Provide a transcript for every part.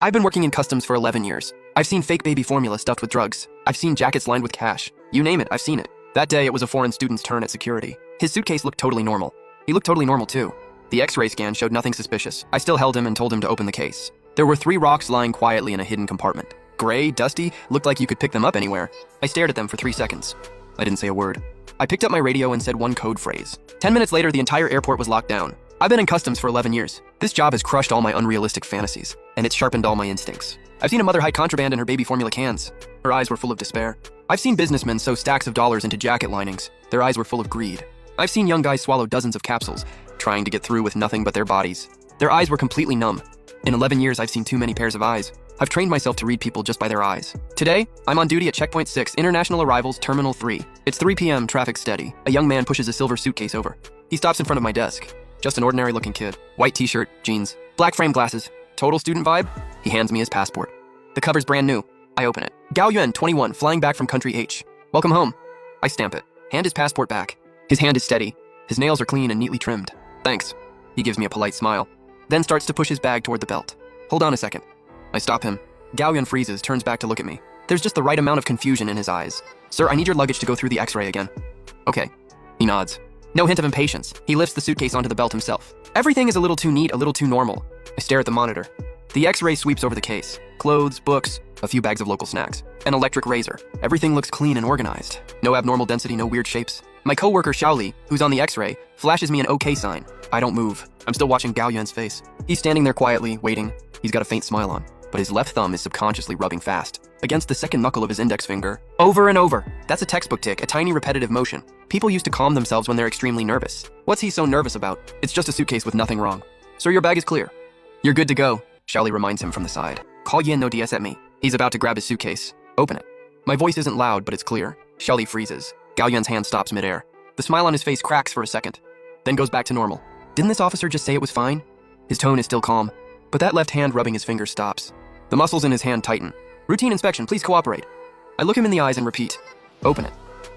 I've been working in customs for 11 years. I've seen fake baby formula stuffed with drugs. I've seen jackets lined with cash. You name it, I've seen it. That day, it was a foreign student's turn at security. His suitcase looked totally normal. He looked totally normal too. The X-ray scan showed nothing suspicious. I still held him and told him to open the case. There were 3 rocks lying quietly in a hidden compartment. Gray, dusty, looked like you could pick them up anywhere. I stared at them for 3 seconds. I didn't say a word. I picked up my radio and said one code phrase. 10 minutes later, the entire airport was locked down. I've been in customs for 11 years. This job has crushed all my unrealistic fantasies, and it's sharpened all my instincts. I've seen a mother hide contraband in her baby formula cans. Her eyes were full of despair. I've seen businessmen sew stacks of dollars into jacket linings. Their eyes were full of greed. I've seen young guys swallow dozens of capsules, trying to get through with nothing but their bodies. Their eyes were completely numb. In 11 years, I've seen too many pairs of eyes. I've trained myself to read people just by their eyes. Today, I'm on duty at Checkpoint 6, International Arrivals, Terminal 3. It's 3 p.m., traffic steady. A young man pushes a silver suitcase over. He stops in front of my desk. Just an ordinary-looking kid. White t-shirt, jeans, black frame glasses. Total student vibe? He hands me his passport. The cover's brand new. I open it. Gao Yuan, 21, flying back from country H. Welcome home. I stamp it. Hand his passport back. His hand is steady. His nails are clean and neatly trimmed. Thanks. He gives me a polite smile, then starts to push his bag toward the belt. Hold on a second. I stop him. Gao Yuan freezes, turns back to look at me. There's just the right amount of confusion in his eyes. Sir, I need your luggage to go through the X-ray again. Okay. He nods. No hint of impatience. He lifts the suitcase onto the belt himself. Everything is a little too neat, a little too normal. I stare at the monitor. The X-ray sweeps over the case. Clothes, books, a few bags of local snacks, an electric razor. Everything looks clean and organized. No abnormal density, no weird shapes. My coworker Xiaoli, who's on the X-ray, flashes me an OK sign. I don't move. I'm still watching Gao Yuan's face. He's standing there quietly, waiting. He's got a faint smile on, but his left thumb is subconsciously rubbing fast against the second knuckle of his index finger, over and over. That's a textbook tick, a tiny repetitive motion. People used to calm themselves when they're extremely nervous. What's he so nervous about? It's just a suitcase with nothing wrong. Sir, your bag is clear. You're good to go, Xiaoli reminds him from the side. Call Yin no DS at me. He's about to grab his suitcase. Open it. My voice isn't loud, but it's clear. Xiaoli freezes. Gao Yuan's hand stops midair. The smile on his face cracks for a second, then goes back to normal. Didn't this officer just say it was fine? His tone is still calm, but that left hand rubbing his finger stops. The muscles in his hand tighten. Routine inspection, please cooperate. I look him in the eyes and repeat, open it.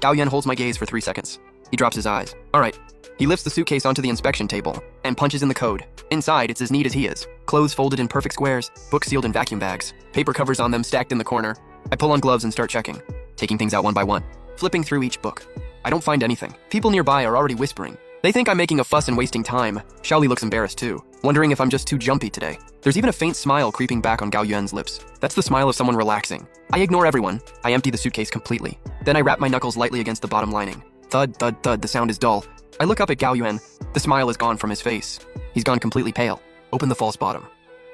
Gao Yuan holds my gaze for 3 seconds. He drops his eyes. All right. He lifts the suitcase onto the inspection table and punches in the code. Inside, it's as neat as he is. Clothes folded in perfect squares, books sealed in vacuum bags, paper covers on them stacked in the corner. I pull on gloves and start checking, taking things out one by one, flipping through each book. I don't find anything. People nearby are already whispering. They think I'm making a fuss and wasting time. Xiaoli looks embarrassed too, wondering if I'm just too jumpy today. There's even a faint smile creeping back on Gao Yuan's lips. That's the smile of someone relaxing. I ignore everyone. I empty the suitcase completely. Then I wrap my knuckles lightly against the bottom lining. Thud, thud, thud, the sound is dull. I look up at Gao Yuan. The smile is gone from his face. He's gone completely pale. Open the false bottom.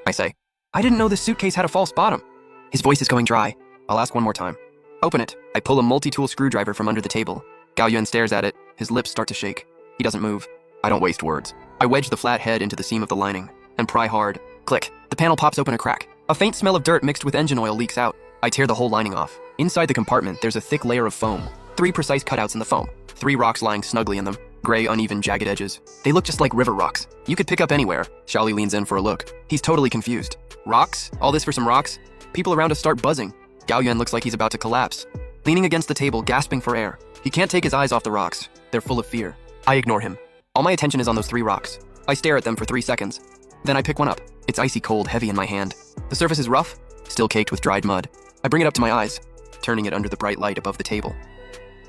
I say, I didn't know this suitcase had a false bottom. His voice is going dry. I'll ask one more time. Open it. I pull a multi-tool screwdriver from under the table. Gao Yuan stares at it. His lips start to shake. He doesn't move. I don't waste words. I wedge the flat head into the seam of the lining and pry hard. Click. The panel pops open a crack. A faint smell of dirt mixed with engine oil leaks out. I tear the whole lining off. Inside the compartment, there's a thick layer of foam. 3 precise cutouts in the foam. 3 rocks lying snugly in them. Gray, uneven, jagged edges. They look just like river rocks. You could pick up anywhere. Xiaoli leans in for a look. He's totally confused. Rocks? All this for some rocks? People around us start buzzing. Gao Yuan looks like he's about to collapse. Leaning against the table, gasping for air. He can't take his eyes off the rocks. They're full of fear. I ignore him. All my attention is on those 3 rocks. I stare at them for 3 seconds. Then I pick one up. It's icy cold, heavy in my hand. The surface is rough, still caked with dried mud. I bring it up to my eyes, turning it under the bright light above the table.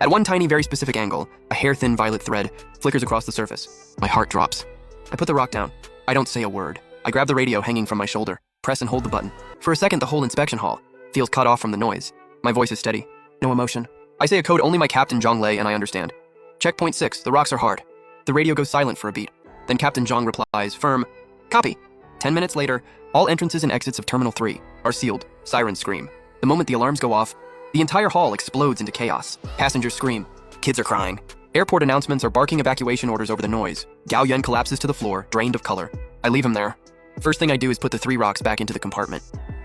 At one tiny, very specific angle, a hair-thin violet thread flickers across the surface. My heart drops. I put the rock down. I don't say a word. I grab the radio hanging from my shoulder, press and hold the button. For a second, the whole inspection hall feels cut off from the noise. My voice is steady. No emotion. I say a code only my Captain Zhang Lei and I understand. Checkpoint 6, the rocks are hard. The radio goes silent for a beat. Then Captain Zhang replies, firm, copy. 10 minutes later, all entrances and exits of Terminal 3 are sealed. Sirens scream. The moment the alarms go off, the entire hall explodes into chaos. Passengers scream. Kids are crying. Airport announcements are barking evacuation orders over the noise. Gao Yuan collapses to the floor, drained of color. I leave him there. First thing I do is put the 3 rocks back into the compartment,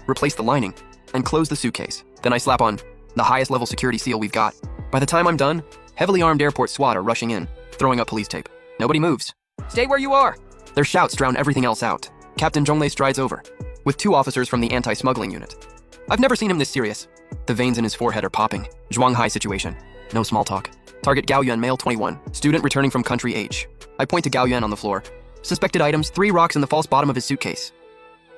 replace the lining, and close the suitcase. Then I slap on the highest level security seal we've got. By the time I'm done, heavily armed airport SWAT are rushing in, throwing up police tape. Nobody moves. Stay where you are! Their shouts drown everything else out. Captain Zhonglei strides over, with 2 officers from the anti-smuggling unit. I've never seen him this serious. The veins in his forehead are popping. Zhuanghai situation. No small talk. Target Gao Yuan, male 21, student returning from country H. I point to Gao Yuan on the floor. Suspected items, 3 rocks in the false bottom of his suitcase.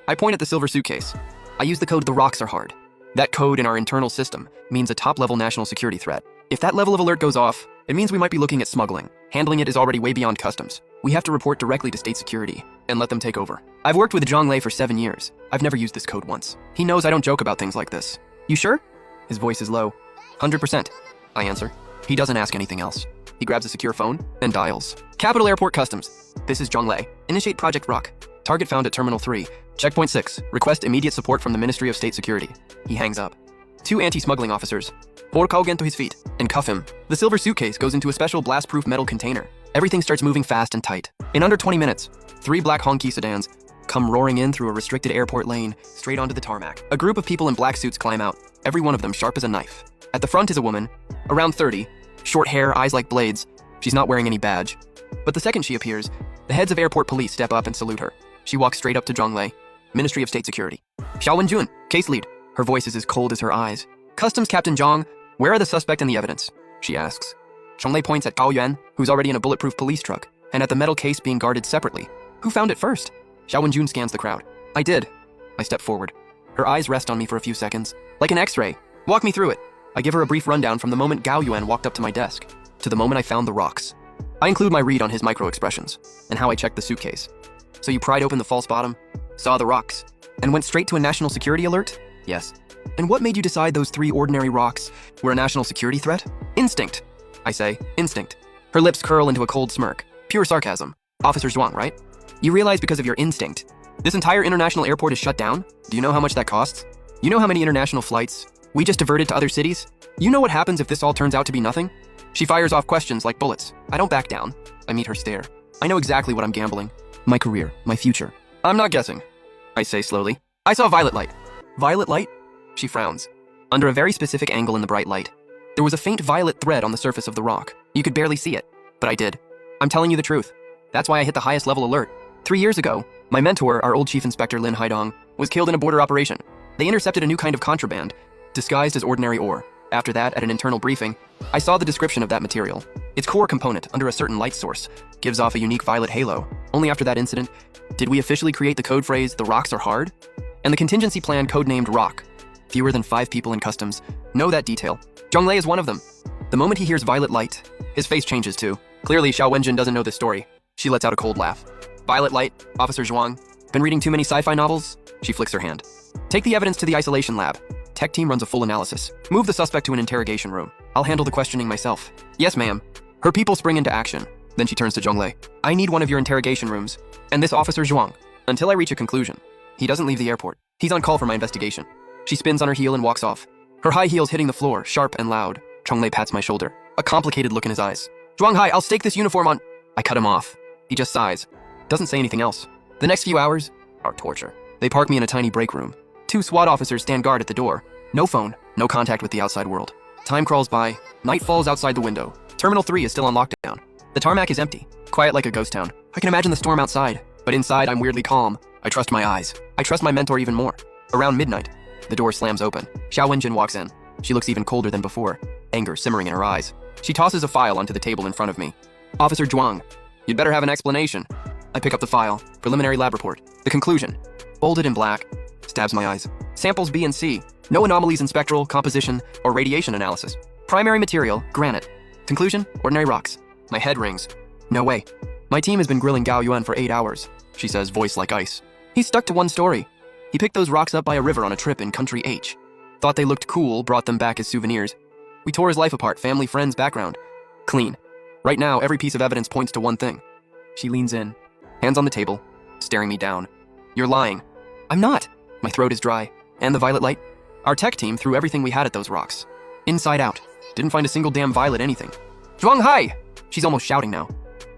I point at the silver suitcase. I use the code "The Rocks Are Hard." That code in our internal system means a top-level national security threat. If that level of alert goes off, it means we might be looking at smuggling. Handling it is already way beyond customs. We have to report directly to state security and let them take over. I've worked with Zhonglei for 7 years. I've never used this code once. He knows I don't joke about things like this. You sure? His voice is low. 100%. I answer. He doesn't ask anything else. He grabs a secure phone and dials. Capital Airport Customs. This is Zhonglei. Initiate Project Rock. Target found at Terminal 3. Checkpoint 6. Request immediate support from the Ministry of State Security. He hangs up. 2 anti-smuggling officers pour Kaugen to his feet and cuff him. The silver suitcase goes into a special blast-proof metal container. Everything starts moving fast and tight. In under 20 minutes, 3 black Honky sedans come roaring in through a restricted airport lane straight onto the tarmac. A group of people in black suits climb out, every one of them sharp as a knife. At the front is a woman, around 30, short hair, eyes like blades. She's not wearing any badge. But the second she appears, the heads of airport police step up and salute her. She walks straight up to Zhonglei, Ministry of State Security. Xiao Wenjun, case lead. Her voice is as cold as her eyes. Customs Captain Zhang, where are the suspect and the evidence? She asks. Zhonglei points at Gao Yuan, who's already in a bulletproof police truck, and at the metal case being guarded separately. Who found it first? Xiao Wenjun scans the crowd. I did. I step forward. Her eyes rest on me for a few seconds, like an X-ray. Walk me through it. I give her a brief rundown from the moment Gao Yuan walked up to my desk, to the moment I found the rocks. I include my read on his micro-expressions, and how I checked the suitcase. So you pried open the false bottom, saw the rocks, and went straight to a national security alert? Yes. And what made you decide those 3 ordinary rocks were a national security threat? Instinct. I say, instinct. Her lips curl into a cold smirk. Pure sarcasm. Officer Zhuang, right? You realize because of your instinct, this entire international airport is shut down? Do you know how much that costs? You know how many international flights we just diverted to other cities? You know what happens if this all turns out to be nothing? She fires off questions like bullets. I don't back down. I meet her stare. I know exactly what I'm gambling. My career, my future. I'm not guessing, I say slowly. I saw violet light. Violet light? She frowns. Under a very specific angle in the bright light, there was a faint violet thread on the surface of the rock. You could barely see it, but I did. I'm telling you the truth. That's why I hit the highest level alert. 3 years ago, my mentor, our old Chief Inspector Lin Haidong, was killed in a border operation. They intercepted a new kind of contraband, disguised as ordinary ore. After that, at an internal briefing, I saw the description of that material. Its core component, under a certain light source, gives off a unique violet halo. Only after that incident did we officially create the code phrase, "The rocks are hard," and the contingency plan codenamed Rock. Fewer than 5 people in customs know that detail. Zhonglei is one of them. The moment he hears violet light, his face changes too. Clearly, Xiao Wenjun doesn't know this story. She lets out a cold laugh. Violet light, Officer Zhuang. Been reading too many sci-fi novels? She flicks her hand. Take the evidence to the isolation lab. Tech team runs a full analysis. Move the suspect to an interrogation room. I'll handle the questioning myself. Yes, ma'am. Her people spring into action. Then she turns to Zhonglei. I need one of your interrogation rooms, and this Officer Zhuang, until I reach a conclusion. He doesn't leave the airport. He's on call for my investigation. She spins on her heel and walks off. Her high heels hitting the floor, sharp and loud. Zhonglei pats my shoulder, a complicated look in his eyes. Zhuanghai, I'll stake this uniform on... I cut him off. He just sighs. Doesn't say anything else. The next few hours are torture. They park me in a tiny break room. 2 SWAT officers stand guard at the door. No phone, no contact with the outside world. Time crawls by. Night falls outside the window. Terminal 3 is still on lockdown. The tarmac is empty, quiet like a ghost town. I can imagine the storm outside, but inside I'm weirdly calm. I trust my eyes. I trust my mentor even more. Around midnight, the door slams open. Xiao Wenjun walks in. She looks even colder than before, anger simmering in her eyes. She tosses a file onto the table in front of me. Officer Zhuang, you'd better have an explanation. I pick up the file. Preliminary lab report. The conclusion. Bolded in black. Stabs my eyes. Samples B and C. No anomalies in spectral, composition, or radiation analysis. Primary material, granite. Conclusion, ordinary rocks. My head rings. No way. My team has been grilling Gao Yuan for 8 hours, she says, voice like ice. He's stuck to one story. He picked those rocks up by a river on a trip in Country H. Thought they looked cool, brought them back as souvenirs. We tore his life apart, family, friends, background. Clean. Right now, every piece of evidence points to one thing. She leans in, hands on the table, staring me down. You're lying. I'm not. My throat is dry. And the violet light? Our tech team threw everything we had at those rocks. Inside out. Didn't find a single damn violet anything. Zhuanghai! She's almost shouting now.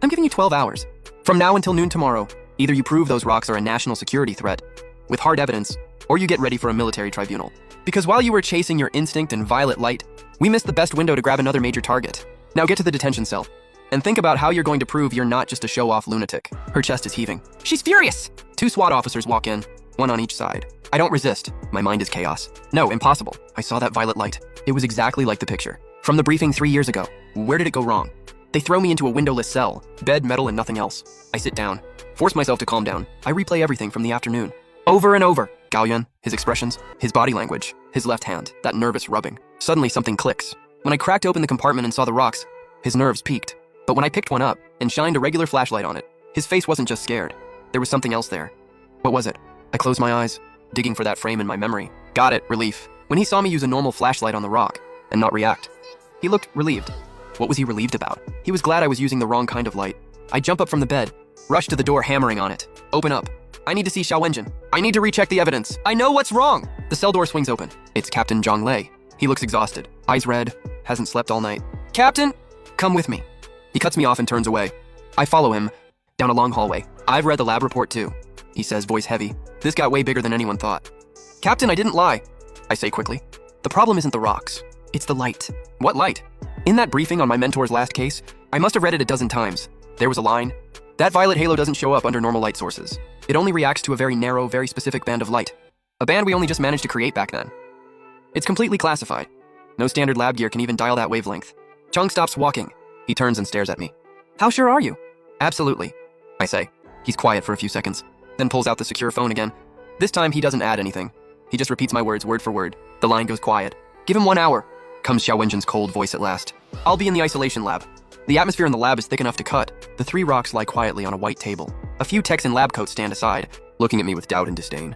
I'm giving you 12 hours. From now until noon tomorrow, either you prove those rocks are a national security threat, with hard evidence, or you get ready for a military tribunal. Because while you were chasing your instinct and violet light, we missed the best window to grab another major target. Now get to the detention cell, and think about how you're going to prove you're not just a show-off lunatic. Her chest is heaving. She's furious! 2 SWAT officers walk in, one on each side. I don't resist. My mind is chaos. No, impossible. I saw that violet light. It was exactly like the picture. From the briefing 3 years ago. Where did it go wrong? They throw me into a windowless cell, bed, metal, and nothing else. I sit down, force myself to calm down. I replay everything from the afternoon. Over and over. Gao Yuan, his expressions, his body language, his left hand, that nervous rubbing. Suddenly something clicks. When I cracked open the compartment and saw the rocks, his nerves peaked. But when I picked one up and shined a regular flashlight on it, his face wasn't just scared. There was something else there. What was it? I closed my eyes, digging for that frame in my memory. Got it, relief. When he saw me use a normal flashlight on the rock and not react, he looked relieved. What was he relieved about? He was glad I was using the wrong kind of light. I jump up from the bed, rush to the door hammering on it. Open up. I need to see Xiao Wenjin. I need to recheck the evidence. I know what's wrong. The cell door swings open. It's Captain Zhang Lei. He looks exhausted, eyes red, hasn't slept all night. Captain, come with me. He cuts me off and turns away. I follow him down a long hallway. I've read the lab report too, he says, voice heavy. This got way bigger than anyone thought. Captain, I didn't lie, I say quickly. The problem isn't the rocks. It's the light. What light? In that briefing on my mentor's last case, I must have read it a dozen times. There was a line. That violet halo doesn't show up under normal light sources. It only reacts to a very narrow, very specific band of light. A band we only just managed to create back then. It's completely classified. No standard lab gear can even dial that wavelength. Chung stops walking. He turns and stares at me. How sure are you? Absolutely, I say. He's quiet for a few seconds, then pulls out the secure phone again. This time he doesn't add anything. He just repeats my words word for word. The line goes quiet. Give him 1 hour, comes Xiao Wenjin's cold voice at last. I'll be in the isolation lab. The atmosphere in the lab is thick enough to cut. The 3 rocks lie quietly on a white table. A few techs in lab coats stand aside, looking at me with doubt and disdain.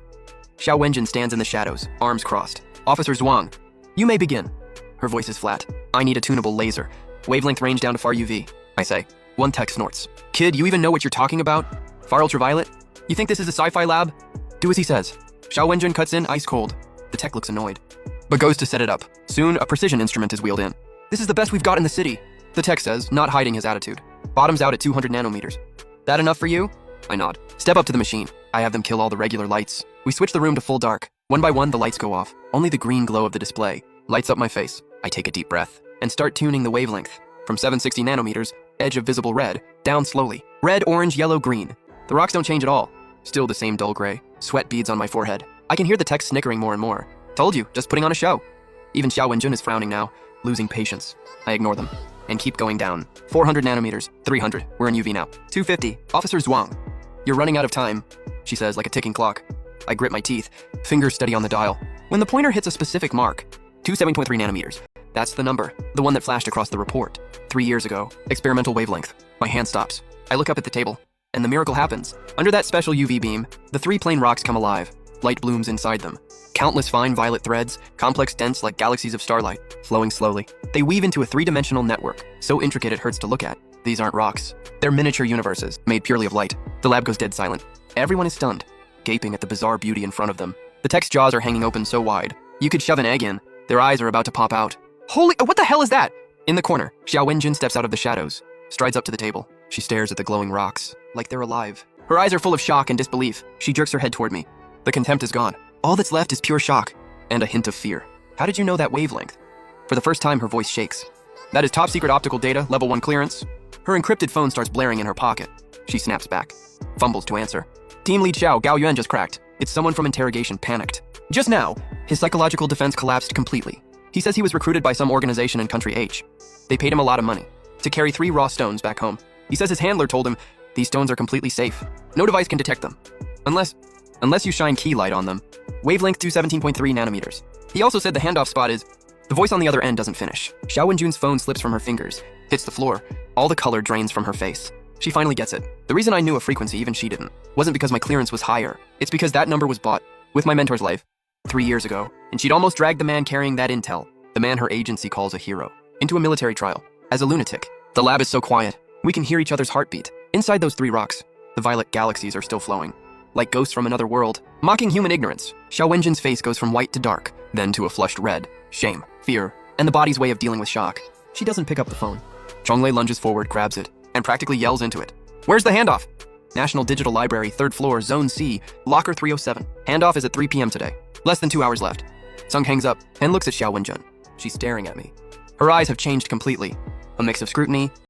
Xiao Wenjin stands in the shadows, arms crossed. Officer Zhuang, you may begin. Her voice is flat. I need a tunable laser. Wavelength range down to far UV, I say. One tech snorts. Kid, you even know what you're talking about? Far ultraviolet? You think this is a sci-fi lab? Do as he says. Xiao Wenjin cuts in ice cold. The tech looks annoyed, but goes to set it up. Soon, a precision instrument is wheeled in. This is the best we've got in the city, the tech says, not hiding his attitude. Bottoms out at 200 nanometers. That enough for you? I nod. Step up to the machine. I have them kill all the regular lights. We switch the room to full dark. One by one, the lights go off. Only the green glow of the display lights up my face. I take a deep breath and start tuning the wavelength. From 760 nanometers, edge of visible red, down slowly. Red, orange, yellow, green. The rocks don't change at all. Still the same dull gray. Sweat beads on my forehead. I can hear the tech snickering more and more. Told you, just putting on a show. Even Xiao Wenjin is frowning now, losing patience. I ignore them and keep going down. 400 nanometers, 300. We're in UV now. 250. Officer Zhuang, you're running out of time, she says like a ticking clock. I grit my teeth, fingers steady on the dial. When the pointer hits a specific mark, 27.3 nanometers. That's the number, the one that flashed across the report. 3 years ago, experimental wavelength. My hand stops. I look up at the table, and the miracle happens. Under that special UV beam, the 3 plain rocks come alive. Light blooms inside them. Countless fine violet threads, complex dense like galaxies of starlight, flowing slowly. They weave into a 3-dimensional network, so intricate it hurts to look at. These aren't rocks. They're miniature universes, made purely of light. The lab goes dead silent. Everyone is stunned, gaping at the bizarre beauty in front of them. The tech's jaws are hanging open so wide, you could shove an egg in. Their eyes are about to pop out. Holy, what the hell is that? In the corner, Xiao Wenjin steps out of the shadows, strides up to the table. She stares at the glowing rocks, like they're alive. Her eyes are full of shock and disbelief. She jerks her head toward me. The contempt is gone. All that's left is pure shock and a hint of fear. How did you know that wavelength? For the first time, her voice shakes. That is top secret optical data, level 1 clearance. Her encrypted phone starts blaring in her pocket. She snaps back, fumbles to answer. Team lead Xiao, Gao Yuan just cracked. It's someone from interrogation panicked. Just now, his psychological defense collapsed completely. He says he was recruited by some organization in country H. They paid him a lot of money to carry 3 raw stones back home. He says his handler told him these stones are completely safe. No device can detect them. Unless you shine key light on them. Wavelength to 17.3 nanometers. He also said the handoff spot is... The voice on the other end doesn't finish. Xiao Wenjun's phone slips from her fingers, hits the floor. All the color drains from her face. She finally gets it. The reason I knew a frequency even she didn't wasn't because my clearance was higher. It's because that number was bought with my mentor's life 3 years ago, and she'd almost dragged the man carrying that intel, the man her agency calls a hero, into a military trial as a lunatic. The lab is so quiet, we can hear each other's heartbeat. Inside those 3 rocks, the violet galaxies are still flowing, like ghosts from another world, mocking human ignorance. Xiao Wenjin's face goes from white to dark, then to a flushed red. Shame, fear, and the body's way of dealing with shock. She doesn't pick up the phone. Zhonglei lunges forward, grabs it, and practically yells into it. Where's the handoff? National Digital Library, 3rd floor, Zone C, Locker 307. Handoff is at 3 p.m. today. Less than 2 hours left. Sung hangs up and looks at Xiao Wenjun. She's staring at me. Her eyes have changed completely. A mix of scrutiny